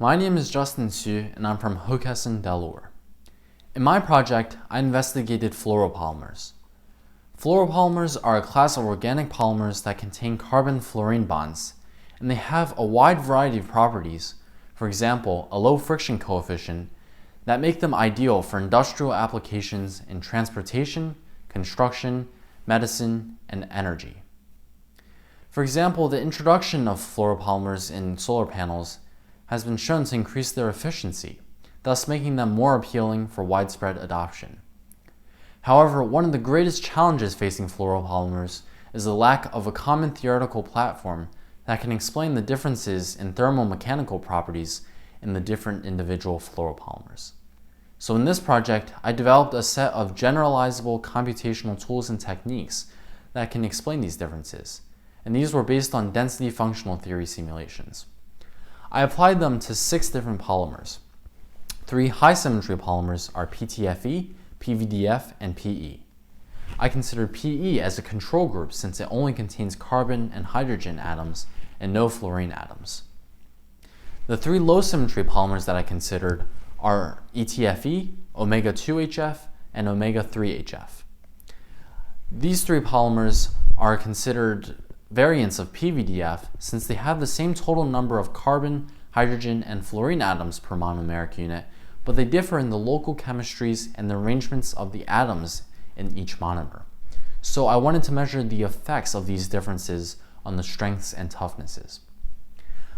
my name is Justin Xu and I'm from Hockessin, Delaware. In my project, I investigated fluoropolymers. Fluoropolymers are a class of organic polymers that contain carbon-fluorine bonds, and they have a wide variety of properties, for example, a low friction coefficient, that make them ideal for industrial applications in transportation, construction, medicine, and energy. For example, the introduction of fluoropolymers in solar panels has been shown to increase their efficiency, thus making them more appealing for widespread adoption. However, one of the greatest challenges facing fluoropolymers is the lack of a common theoretical platform that can explain the differences in thermomechanical properties in the different individual fluoropolymers. So in this project, I developed a set of generalizable computational tools and techniques that can explain these differences, and these were based on density functional theory simulations. I applied them to 6 different polymers. 3 high symmetry polymers are PTFE, PVDF, and PE. I consider PE as a control group since it only contains carbon and hydrogen atoms and no fluorine atoms. The 3 low symmetry polymers that I considered are ETFE, omega-2HF, and omega-3HF. These 3 polymers are considered variants of PVDF since they have the same total number of carbon, hydrogen, and fluorine atoms per monomeric unit, but they differ in the local chemistries and the arrangements of the atoms in each monomer. So I wanted to measure the effects of these differences on the strengths and toughnesses.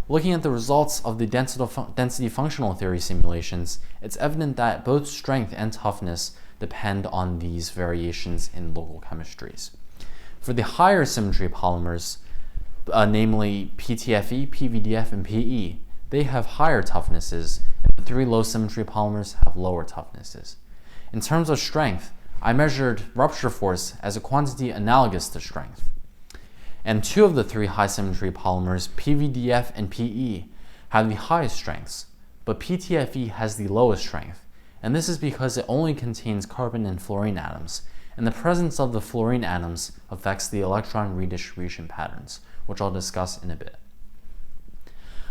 Looking at the results of the density functional theory simulations, it's evident that both strength and toughness depend on these variations in local chemistries. For the higher symmetry polymers, namely PTFE, PVDF, and PE, they have higher toughnesses, and the 3 low symmetry polymers have lower toughnesses. In terms of strength, I measured rupture force as a quantity analogous to strength. And 2 of the 3 high symmetry polymers, PVDF and PE, have the highest strengths, but PTFE has the lowest strength, and this is because it only contains carbon and fluorine atoms, and the presence of the fluorine atoms affects the electron redistribution patterns, which I'll discuss in a bit.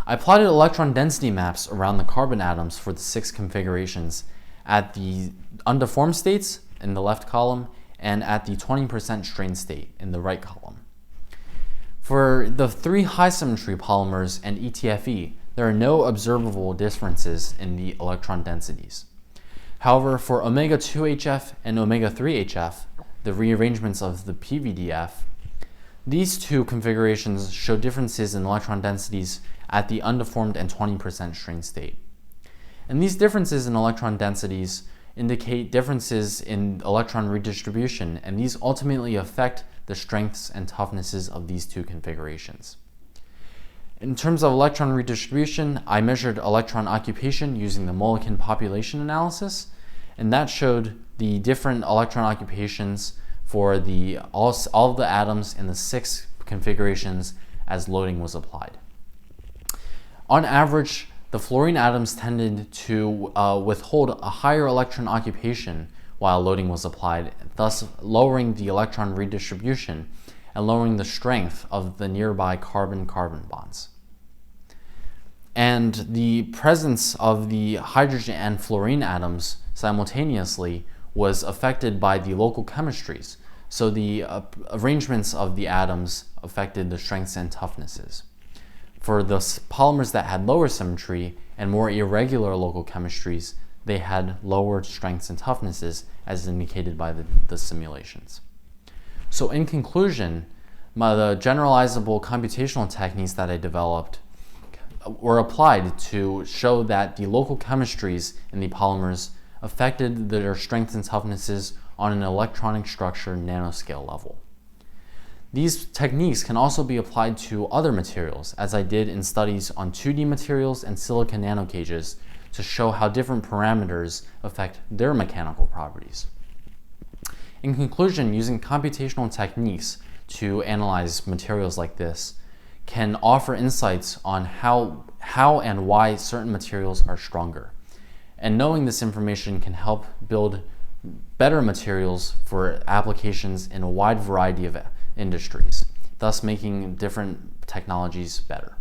I plotted electron density maps around the carbon atoms for the 6 configurations at the undeformed states in the left column and at the 20% strain state in the right column. For the 3 high symmetry polymers and ETFE, there are no observable differences in the electron densities. However, for omega-2HF and omega-3HF, the rearrangements of the PVDF, these 2 configurations show differences in electron densities at the undeformed and 20% strain state. And these differences in electron densities indicate differences in electron redistribution, and these ultimately affect the strengths and toughnesses of these 2 configurations. In terms of electron redistribution, I measured electron occupation using the Mulliken population analysis, and that showed the different electron occupations for all of the atoms in the 6 configurations as loading was applied. On average, the fluorine atoms tended to withhold a higher electron occupation while loading was applied, thus lowering the electron redistribution and lowering the strength of the nearby carbon-carbon bonds. And the presence of the hydrogen and fluorine atoms simultaneously was affected by the local chemistries, so the arrangements of the atoms affected the strengths and toughnesses. For the polymers that had lower symmetry and more irregular local chemistries, they had lower strengths and toughnesses as indicated by the simulations. So in conclusion, the generalizable computational techniques that I developed were applied to show that the local chemistries in the polymers affected their strengths and toughnesses on an electronic structure nanoscale level. These techniques can also be applied to other materials, as I did in studies on 2D materials and silicon nanocages to show how different parameters affect their mechanical properties. In conclusion, using computational techniques to analyze materials like this can offer insights on how and why certain materials are stronger. And knowing this information can help build better materials for applications in a wide variety of industries, thus making different technologies better.